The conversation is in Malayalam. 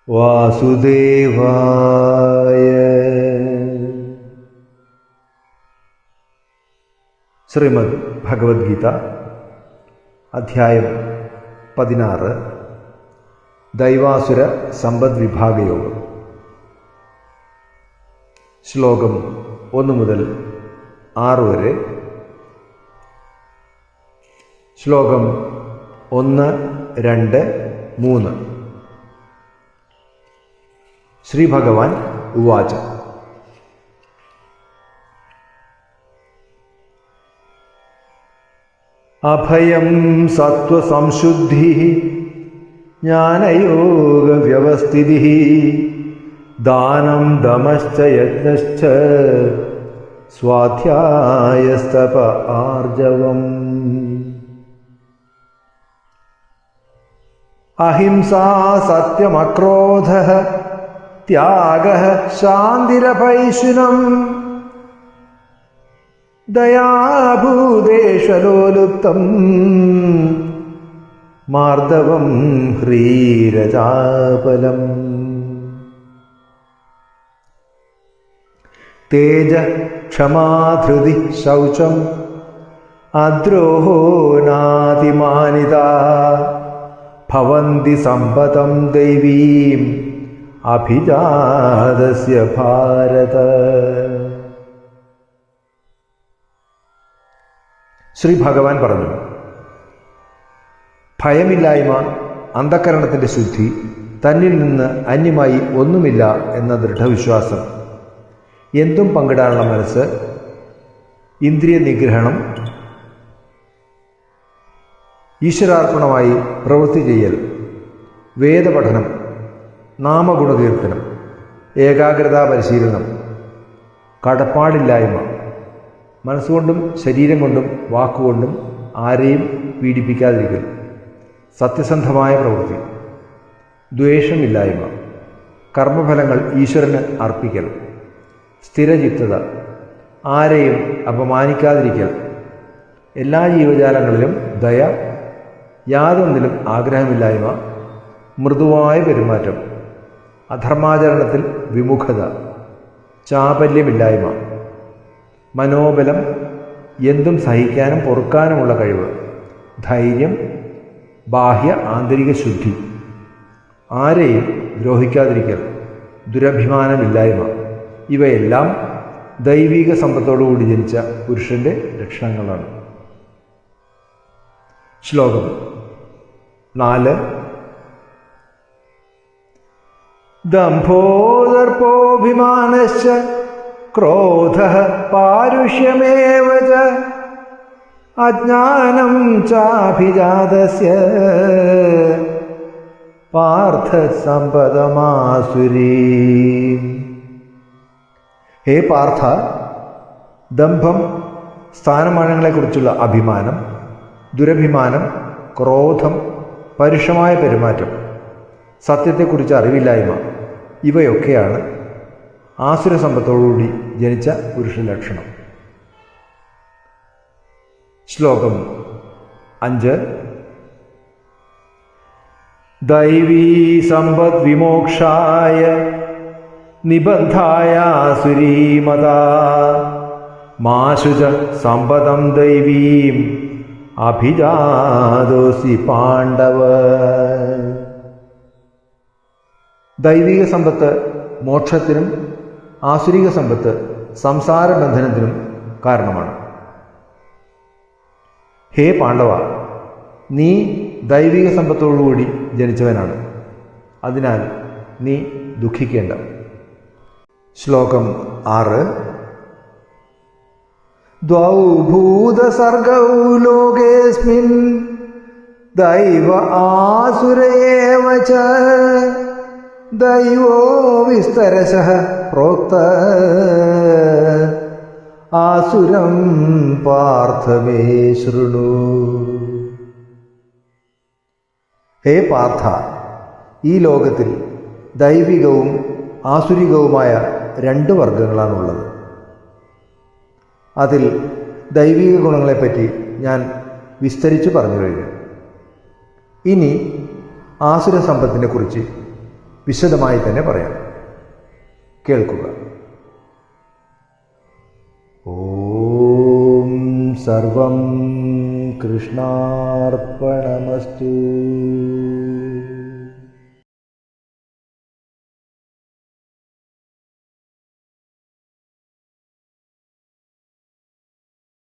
വാസുദേവായ. ശ്രീമദ് ഭഗവത്ഗീത അധ്യായം 16 ദൈവാസുര സമ്പദ് വിഭാഗയോഗം. ശ്ലോകം 1 മുതൽ 6 വരെ. ശ്ലോകം 1, 2, 3. ശ്രീ ഭഗവാൻ ഉവാച. അഭയം സത്വസംശുദ്ധി ജ്ഞാനയോഗവ്യവസ്ഥിതി ദാനം ദമശ്ച യജ്ഞശ്ച സ്വാധ്യായസ്തപ ആർജവം. അഹിംസാ സത്യമക്രോധഃ ത്യാഗഃ ശാന്തിരഭൈഷുനം ദയാഭൂതേഷലോലുപ്തം മാർദ്ദവം ഹ്രീരചാപലം. തേജ ക്ഷമാധൃതി ശൗചം അദ്രോഹോ നാതിമാനിതാ ഭവന്തി സമ്പദം ദൈവീം അഭിജാതസ്യ ഭാരത. ശ്രീ ഭഗവാൻ പറഞ്ഞു, ഭയമില്ലായ്മ, അന്ധക്കരണത്തിൻ്റെ ശുദ്ധി, തന്നിൽ നിന്ന് അന്യമായി ഒന്നുമില്ല എന്ന ദൃഢവിശ്വാസം, എന്തും പങ്കിടാനുള്ള മനസ്സ്, ഇന്ദ്രിയ നിഗ്രഹണം, ഈശ്വരാർപ്പണമായി പ്രവൃത്തി ചെയ്യൽ, വേദപഠനം, നാമഗുണകീർത്തനം, ഏകാഗ്രതാ പരിശീലനം, കടപ്പാടില്ലായ്മ, മനസ്സുകൊണ്ടും ശരീരം കൊണ്ടും വാക്കുകൊണ്ടും ആരെയും പീഡിപ്പിക്കാതിരിക്കൽ, സത്യസന്ധമായ പ്രവൃത്തി, ദ്വേഷമില്ലായ്മ, കർമ്മഫലങ്ങൾ ഈശ്വരന് അർപ്പിക്കൽ, സ്ഥിരചിത്തത, ആരെയും അപമാനിക്കാതിരിക്കൽ, എല്ലാ ജീവജാലങ്ങളിലും ദയ, യാതൊന്നിലും ആഗ്രഹമില്ലായ്മ, മൃദുവായ പെരുമാറ്റം, അധർമാചരണത്തിൽ വിമുഖത, ചാപല്യമില്ലായ്മ, മനോബലം, എന്തും സഹിക്കാനും പൊറുക്കാനുമുള്ള കഴിവ്, ധൈര്യം, ബാഹ്യ ആന്തരിക ശുദ്ധി, ആരെയും ദ്രോഹിക്കാതിരിക്കൽ, ദുരഭിമാനമില്ലായ്മ, ഇവയെല്ലാം ദൈവിക സമ്പത്തോടുകൂടി ജനിച്ച പുരുഷന്റെ ലക്ഷണങ്ങളാണ്. ശ്ലോകം 4. ദംഭോദർപ്പോഭിമാനശ്ച ക്രോധഃ പാരുഷ്യമേവ ച അജ്ഞാനം ചാഭിജാതസ്യ പാർത്ഥ സമ്പദമാസുരീം. ഹേ പാർത്ഥ, ദംഭം, സ്ഥാനമാനങ്ങളെക്കുറിച്ചുള്ള അഭിമാനം, ദുരഭിമാനം, ക്രോധം, പരുഷമായ പെരുമാറ്റം, സത്യത്തെക്കുറിച്ച് അറിവില്ലായ്മ, ഇവയൊക്കെയാണ് ആസുര സമ്പത്തോടുകൂടി ജനിച്ച പുരുഷ ലക്ഷണം. ശ്ലോകം 5. ദൈവീ സമ്പദ് വിമോക്ഷായ നിബദ്ധായ ആസുരീമതാ മാശുച സമ്പദം ദൈവീം അഭിജാതോസി പാണ്ഡവ. ദൈവിക സമ്പത്ത് മോക്ഷത്തിനും ആസുരിക സമ്പത്ത് സംസാരബന്ധനത്തിനും കാരണമാണ്. ഹേ പാണ്ഡവ, നീ ദൈവിക സമ്പത്തോടുകൂടി ജനിച്ചവനാണ്, അതിനാൽ നീ ദുഃഖിക്കേണ്ട. ശ്ലോകം 6. ദ്വൗ ഭൂതസർഗൗ ലോകേസ്മിൻ ദൈവ ആസുര ഏവ ച ദൈവോ വിസ്തരശഃ പ്രോക്ത ആസുരം പാർത്ഥ മേ ശൃണു. ഹേ പാർത്ഥ, ഈ ലോകത്തിൽ ദൈവികവും ആസുരികവുമായ 2 വർഗങ്ങളാണുള്ളത്. അതിൽ ദൈവിക ഗുണങ്ങളെപ്പറ്റി ഞാൻ വിസ്തരിച്ച് പറഞ്ഞു കഴിഞ്ഞു. ഇനി ആസുര സമ്പത്തിനെ കുറിച്ച് വിശദമായി തന്നെ പറയാം. കേൾക്കുക. ഓം സർവം കൃഷ്ണാർപ്പണമസ്തു.